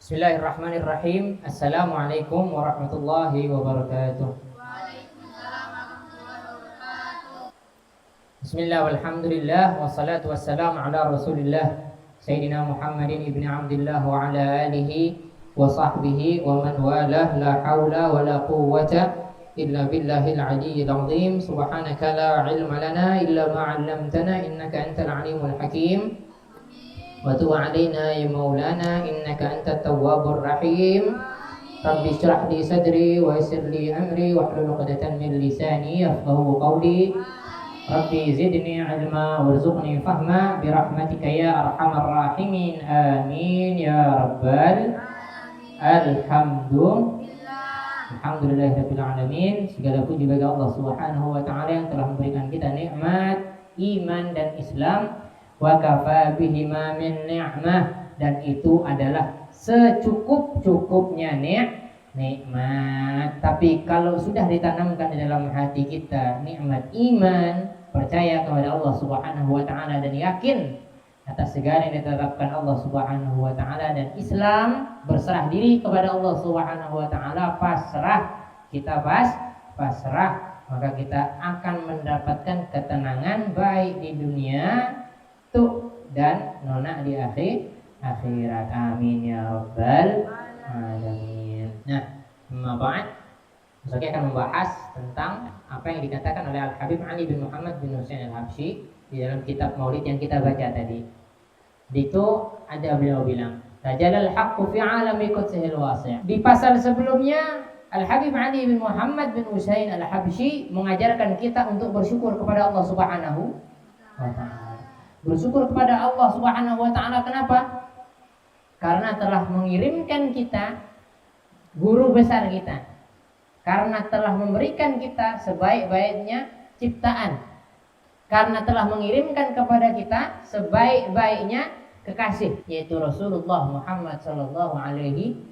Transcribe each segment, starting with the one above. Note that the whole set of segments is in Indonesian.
Bismillahirrahmanirrahim. Assalamualaikum warahmatullahi wabarakatuh. Bismillah walhamdulillah wassalatu wassalamu ala rasulillah Sayyidina Muhammadin ibni Abdillah wa ala alihi wa sahbihi wa man walah. La hawla wa la quwwata illa billahil aliyyil azim. Subhanaka la ilma lana illa ma 'allamtana innaka antal alimul hakim. Wa tub 'alaina ya maulana innaka antat tawwabur rahim. Rabbi shrah li sadri wa yassir li amri wahlul 'uqdatam min lisani yafqahu qawli. Rabbi zidni ilma warzuqni fahma birahmatika ya arhamar rahimin. Amin ya rabbal Alhamdulillahirabbil alamin. Segala puji bagi Allah Subhanahu wa taala yang telah memberikan kita nikmat iman dan Islam. Wa kafa bihima min ni'mah, dan itu adalah secukup-cukupnya nikmat. Tapi kalau sudah ditanamkan di dalam hati kita nikmat iman, percaya kepada Allah Subhanahu wa taala dan yakin atas segala yang ditetapkan Allah Subhanahu wa taala, dan Islam berserah diri kepada Allah Subhanahu wa taala, pasrah, maka kita akan mendapatkan ketenangan baik di dunia dan nona di akhirat. Amin ya rabbal alamin. Nah, ba'd, saya akan membahas tentang apa yang dikatakan oleh Al-Habib Ali bin Muhammad bin Husain Al-Habsyi di dalam kitab Maulid yang kita baca tadi. Itu ada beliau bilang, tajalal haqqu fi 'alami qudsihil wasi'. Di pasal sebelumnya Al-Habib Ali bin Muhammad bin Husain Al-Habsyi mengajarkan kita untuk bersyukur kepada Allah Subhanahu wa taala. Bersyukur kepada Allah Subhanahu wa taala, kenapa? Karena telah mengirimkan kita guru besar kita, karena telah memberikan kita sebaik-baiknya ciptaan, karena telah mengirimkan kepada kita sebaik-baiknya kekasih, yaitu Rasulullah Muhammad sallallahu alaihi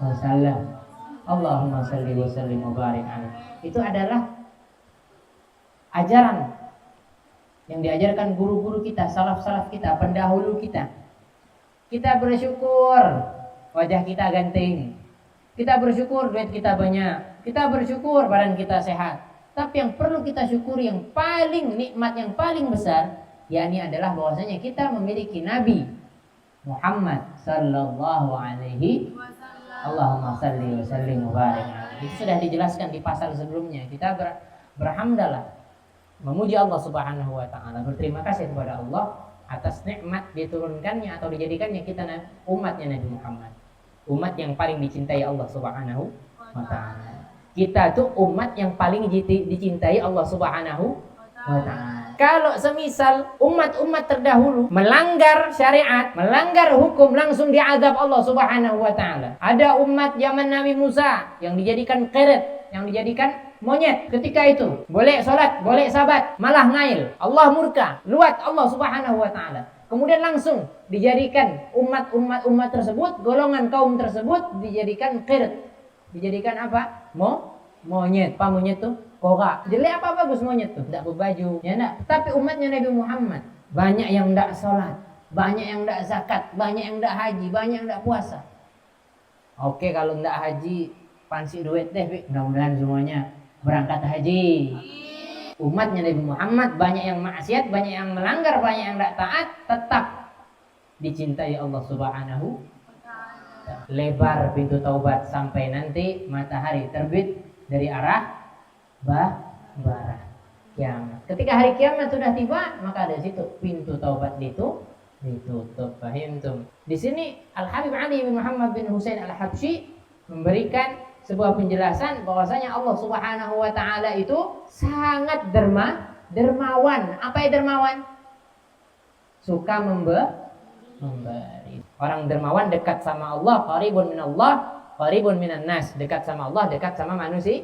wasallam. Allahumma shalli wa sallim wa barik alaihi. Itu adalah ajaran yang diajarkan guru-guru kita, salaf-salaf kita, pendahulu kita. Kita bersyukur wajah kita ganteng, kita bersyukur duit kita banyak, kita bersyukur badan kita sehat. Tapi yang perlu kita syukuri, yang paling nikmat, yang paling besar, yakni adalah bahwasanya kita memiliki Nabi Muhammad sallallahu alaihi wasallam. Allahumma salli wa sallim wa barik alaihi. Itu sudah dijelaskan di pasal sebelumnya. Kita berhamdalah, memuji Allah Subhanahu wa taala, berterima kasih kepada Allah atas nikmat diturunkannya atau dijadikannya kita umatnya Nabi Muhammad, umat yang paling dicintai Allah Subhanahu wa taala. Kita tuh umat yang paling dicintai Allah Subhanahu wa taala. Kalau semisal umat-umat terdahulu melanggar syariat, melanggar hukum, langsung diazab Allah Subhanahu wa taala. Ada umat zaman Nabi Musa yang dijadikan keret, yang dijadikan monyet ketika itu. Boleh sholat, boleh sabat, malah ngail. Allah murka, luat Allah Subhanahu wa taala. Kemudian langsung dijadikan umat tersebut, golongan kaum tersebut dijadikan qirt. Dijadikan apa? Monyet. Apa monyet tuh? Kora. Jelek apa bagus monyet tuh? Tidak berbaju. Ya enggak? Tapi umatnya Nabi Muhammad banyak yang tidak sholat, banyak yang tidak zakat, banyak yang tidak haji, banyak yang tidak puasa. Oke, kalau tidak haji pansi duit deh, mudah-mudahan semuanya berangkat haji. Umatnya Nabi Muhammad banyak yang maksiat, banyak yang melanggar, banyak yang tidak taat, tetap dicintai Allah Subhanahu. Lebar pintu taubat sampai nanti matahari terbit dari arah barat. Kiamat. Ketika hari kiamat sudah tiba, maka dari situ pintu taubat ditutup. Fahimtum? Di sini Al-Habib Ali bin Muhammad bin Husain Al-Habsyi memberikan sebuah penjelasan bahwasanya Allah Subhanahu wa taala itu sangat dermawan. Apa itu dermawan? Suka memberi. Orang dermawan dekat sama Allah, qaribun minallah, qaribun minan nas. Dekat sama Allah, dekat sama manusia.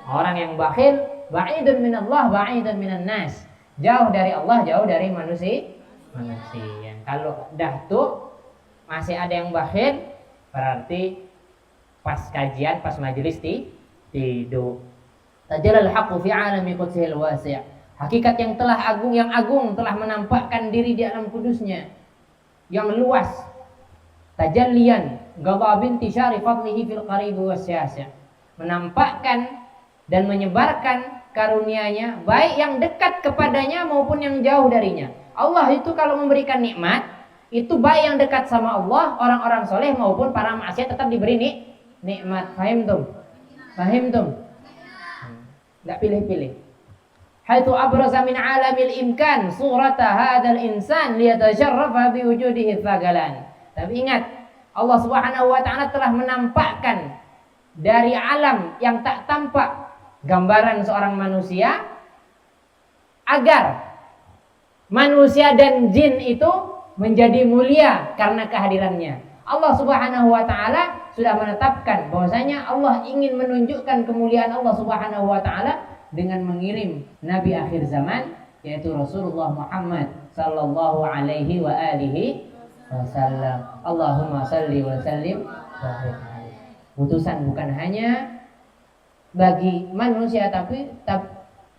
Orang yang bakhil, ba'idun minallah, ba'idun minan nas. Jauh dari Allah, jauh dari manusia. Kalau dah tuh masih ada yang bakhil, berarti pas kajian, pas majelis tidur. Tajalal haqqu fi 'alami qudsihil wasi'. Hakikat yang telah agung, yang agung telah menampakkan diri di alam kudusnya yang luas. tajallian ghadabin tishari fadlihi fil qarib wasyasi', menampakkan dan menyebarkan karunia-Nya baik yang dekat kepadanya maupun yang jauh darinya. Allah itu kalau memberikan nikmat itu baik yang dekat sama Allah, orang-orang soleh maupun para maksiat tetap diberi nikmat. Fahim tum? Enggak pilih-pilih. Haitsu abraza min alamil imkan surata hadzal insan liyatasharrafa bi wujudihi tsagalan. Tapi ingat, Allah Subhanahu wa taala telah menampakkan dari alam yang tak tampak gambaran seorang manusia agar manusia dan jin itu menjadi mulia karena kehadirannya. Allah Subhanahu wa taala sudah menetapkan bahwasanya Allah ingin menunjukkan kemuliaan Allah Subhanahu wa taala dengan mengirim nabi akhir zaman yaitu Rasulullah Muhammad sallallahu alaihi wa alihi wasallam. Allahumma salli wa sallim barik alaihi. Utusan bukan hanya bagi manusia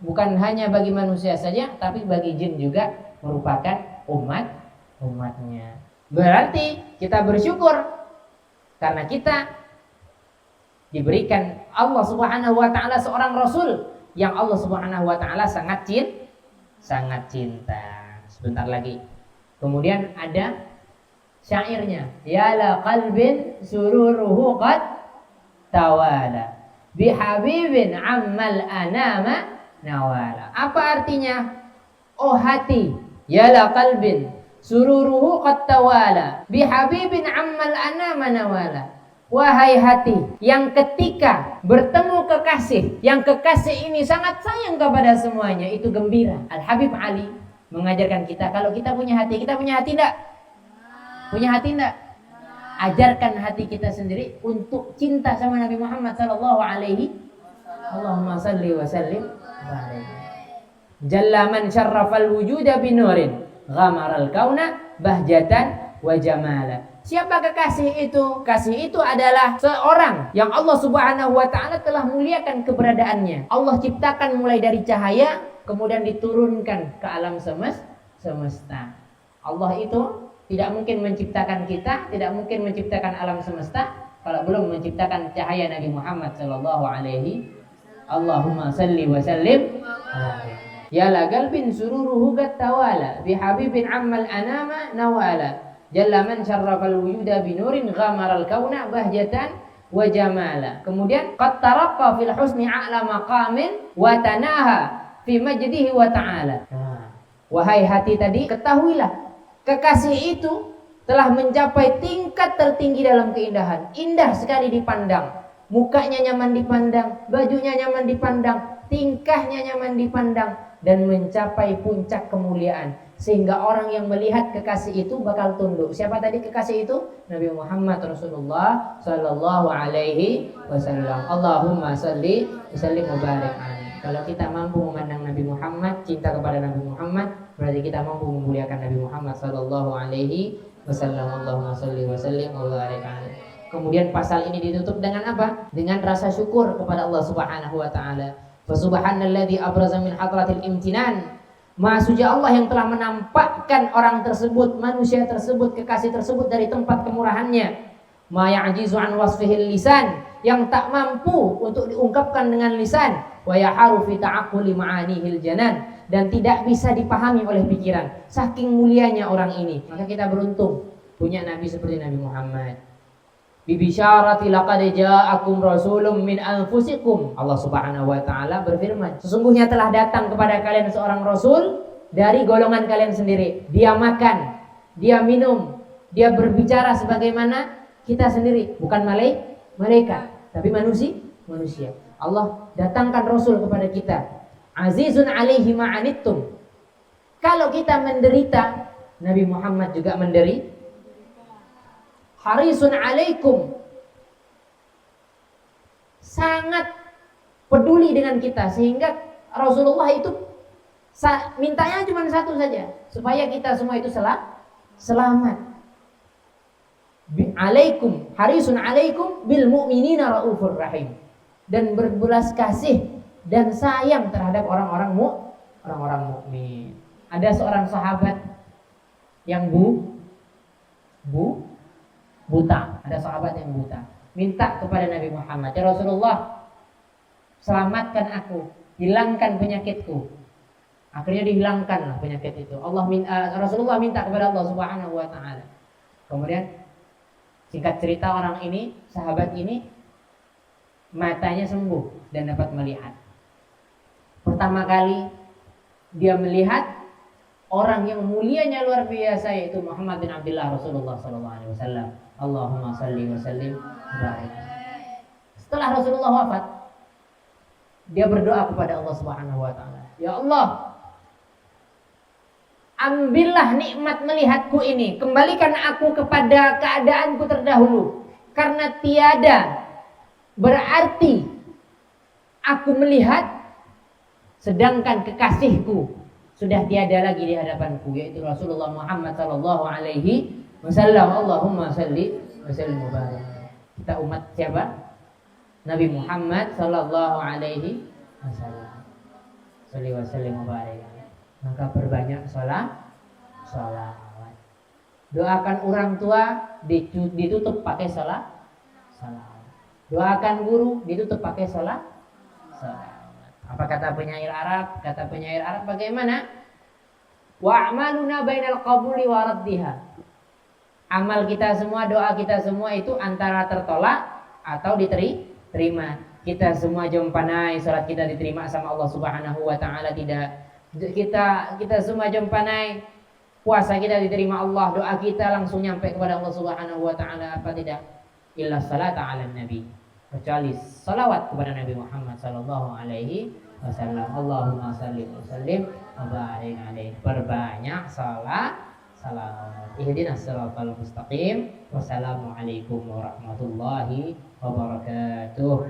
bukan hanya bagi manusia saja, tapi bagi jin juga merupakan umatnya. Berarti kita bersyukur karena kita diberikan Allah Subhanahu wa taala seorang rasul yang Allah Subhanahu wa taala sangat cinta. Sebentar lagi. Kemudian ada syairnya, ya la qalbin sururuhu qad tawala bihabibin ammal anama nawala. Apa artinya? Oh hati, ya la qalbin sururuhu qad tawala bihabibin ammal anama nawala. Wahai hati yang ketika bertemu kekasih, yang kekasih ini sangat sayang kepada semuanya, itu gembira. Al-Habib Ali mengajarkan kita, kalau kita punya hati enggak? Punya hati enggak? Ajarkan hati kita sendiri untuk cinta sama Nabi Muhammad sallallahu alaihi. Allahumma salli wa sallim barik. Jalla man syarrafal wujuda binurin ghamaral kauna bahjatan wa jamala. Siapa kekasih itu? Kasih itu adalah seorang yang Allah Subhanahu wa taala telah muliakan keberadaannya. Allah ciptakan mulai dari cahaya, kemudian diturunkan ke alam semesta. Allah itu tidak mungkin menciptakan kita, tidak mungkin menciptakan alam semesta kalau belum menciptakan cahaya Nabi Muhammad sallallahu alaihi. Allahumma salli wa sallim. Ya la qalbin sururuhu qad tawala bi habibin ammal anama nawala. Jalla man syarrafal wujuda binurin ghamaral kauna bahjatan wa jamala. Kemudian qad taraqqa fil husni a'la maqamin wa tanaha fi majdihi wa ta'ala. Wahai hati tadi, ketahuilah kekasih itu telah mencapai tingkat tertinggi dalam keindahan. Indah sekali dipandang. Mukanya nyaman dipandang, bajunya nyaman dipandang, tingkahnya nyaman dipandang, dan mencapai puncak kemuliaan. Sehingga orang yang melihat kekasih itu bakal tunduk. Siapa tadi kekasih itu? Nabi Muhammad Rasulullah sallallahu alaihi wasallam. Allahumma salli wa sallim wa barik alaihi. Kalau kita mampu memandang Nabi Muhammad, cinta kepada Nabi Muhammad, berarti kita mampu memuliakan Nabi Muhammad sallallahu alaihi wasallam. Allahumma salli wa sallim wa barik alaihi. Kemudian pasal ini ditutup dengan apa? Dengan rasa syukur kepada Allah Subhanahu wa taala. Fa subhanalladzi abraza min hadratil imtinan. Maha suci Allah yang telah menampakkan orang tersebut, manusia tersebut, kekasih tersebut dari tempat kemurahannya. Ma ya'jizu an wasfihil lisan, yang tak mampu untuk diungkapkan dengan lisan. Wa yaharu fi ta'aqquli ma'anihil janan, dan tidak bisa dipahami oleh pikiran. Saking mulianya orang ini. Maka kita beruntung punya nabi seperti Nabi Muhammad. Bibisyarati laqad ja'akum rasulun min anfusikum. Allah Subhanahu wa taala berfirman, sesungguhnya telah datang kepada kalian seorang rasul dari golongan kalian sendiri. Dia makan, dia minum, dia berbicara sebagaimana kita sendiri, bukan malaikat, tapi manusia. Allah datangkan rasul kepada kita. Azizun 'alaihi ma'anittum. Kalau kita menderita, Nabi Muhammad juga menderita. Harisun alaikum, sangat peduli dengan kita, sehingga Rasulullah itu mintanya cuma satu saja, supaya kita semua itu selamat. Alaikum, harisun alaikum bil mu'minina raufur rahim, dan berbelas kasih dan sayang terhadap orang-orang mukmin. Ada seorang sahabat yang buta, ada sahabat yang buta, minta kepada Nabi Muhammad, ya Rasulullah, selamatkan aku, hilangkan penyakitku. Akhirnya dihilangkanlah penyakit itu. Rasulullah minta kepada Allah Subhanahu wa taala. Kemudian singkat cerita, orang ini, sahabat ini, matanya sembuh dan dapat melihat. Pertama kali dia melihat orang yang mulianya luar biasa, yaitu Muhammad bin Abdullah Rasulullah sallallahu alaihi wasallam. Allahumma salli wa sallim wa barik. Setelah Rasulullah wafat, dia berdoa kepada Allah Subhanahu wa taala, ya Allah, ambillah nikmat melihatku ini, kembalikan aku kepada keadaanku terdahulu, karena tiada berarti aku melihat sedangkan kekasihku sudah tiada lagi di hadapanku, yaitu Rasulullah Muhammad sallallahu alaihi wasallam. Allahumma salli wa sallim wa barik. Kita umat siapa? Nabi Muhammad sallallahu alaihi wasallam. Salli wa sallim wa barik. Maka perbanyak salawat. Doakan orang tua, ditutup pakai salawat. Doakan guru, ditutup pakai salawat. Apa kata penyair Arab? Kata penyair Arab bagaimana? Wa a'maluna bainal qabuli wa raddiha. Amal kita semua, doa kita semua itu antara tertolak atau diterima. Kita semua jempanai salat kita diterima sama Allah Subhanahu wa taala, tidak. Kita semua jempanai puasa kita diterima Allah, doa kita langsung nyampe kepada Allah Subhanahu wa taala, apa tidak? Illa salata 'alan nabi, kecuali salawat kepada Nabi Muhammad sallallahu alaihi wasallam. Allahumma shalli wa sallim wa barik alaihi. Perbanyak salawat. Ihdinas siratal mustaqim. Wassalamualaikum warahmatullahi wabarakatuh.